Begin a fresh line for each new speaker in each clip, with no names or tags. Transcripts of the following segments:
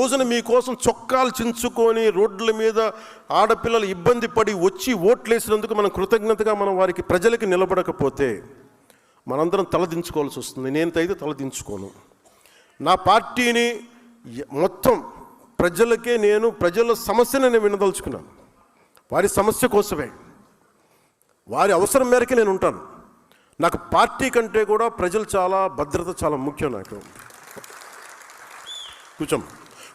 రోజున మీకోసం చొక్కాలు చించుకొని రోడ్ల మీద ఆడపిల్లలు ఇబ్బంది పడి వచ్చి ఓట్లేసినందుకు మనం కృతజ్ఞతగా మనం వారికి ప్రజలకి నిలబడకపోతే మనందరం తలదించుకోవాల్సి వస్తుంది. నేనైతే తలదించుకోను. నా పార్టీని మొత్తం ప్రజలకే ప్రజల సమస్యను నేను వినదలుచుకున్నాను. వారి సమస్య కోసమే, వారి అవసరం మేరకే నేను ఉంటాను. నాకు పార్టీ కంటే కూడా ప్రజలు భద్రత చాలా ముఖ్యం. నాకు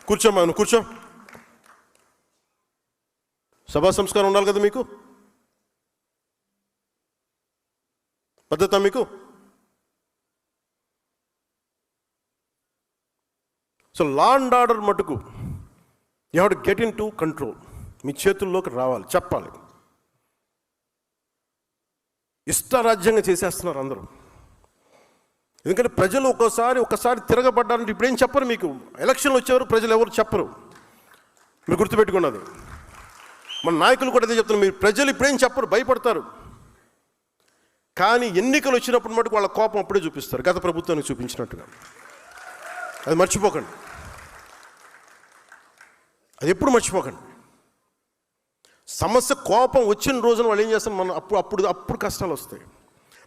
కూర్చోమ్మా, నువ్వు కూర్చో. సభా సంస్కారం ఉండాలి కదా మీకు, పద్ధత మీకు. సో లా అండ్ ఆర్డర్ మటుకు you have to get into control. మీ చేతుల్లోకి రావాలి, చెప్పాలి. ఇష్టారాజ్యంగా చేసేస్తున్నారు అందరూ. ఎందుకంటే ప్రజలు ఒకసారి తిరగబడ్డారంటే ఇప్పుడేం చెప్పరు. మీకు ఎలక్షన్లు వచ్చేవారు ప్రజలు ఎవరు చెప్పరు. మీరు గుర్తుపెట్టుకున్నది. మన నాయకులు కూడా అదే చెప్తున్నారు. మీరు ప్రజలు ఇప్పుడేం చెప్పరు, భయపడతారు. కానీ ఎన్నికలు వచ్చినప్పుడు మటుకు వాళ్ళ కోపం అప్పుడే చూపిస్తారు, గత ప్రభుత్వానికి చూపించినట్టుగా. అది మర్చిపోకండి, అది ఎప్పుడు మర్చిపోకండి. సమస్య కోపం వచ్చిన రోజున వాళ్ళు ఏం చేస్తారు, మనం అప్పుడు కష్టాలు వస్తాయి.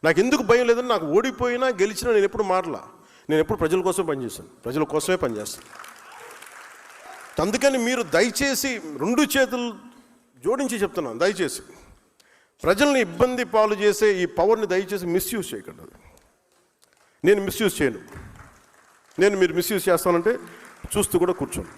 నాకు ఎందుకు భయం లేదని, నాకు ఓడిపోయినా గెలిచినా నేను ఎప్పుడు మారలా. నేను ఎప్పుడు ప్రజల కోసం పనిచేశాను, ప్రజల కోసమే పనిచేస్తాను. అందుకని మీరు దయచేసి 2 చేతులు జోడించి చెప్తున్నాను, దయచేసి ప్రజల్ని ఇబ్బంది పాలు చేసే ఈ పవర్ని దయచేసి మిస్యూజ్ చేయకండి. నేను మిస్యూజ్ చేయను. మీరు మిస్యూజ్ చేస్తానంటే చూస్తూ కూడా కూర్చోను.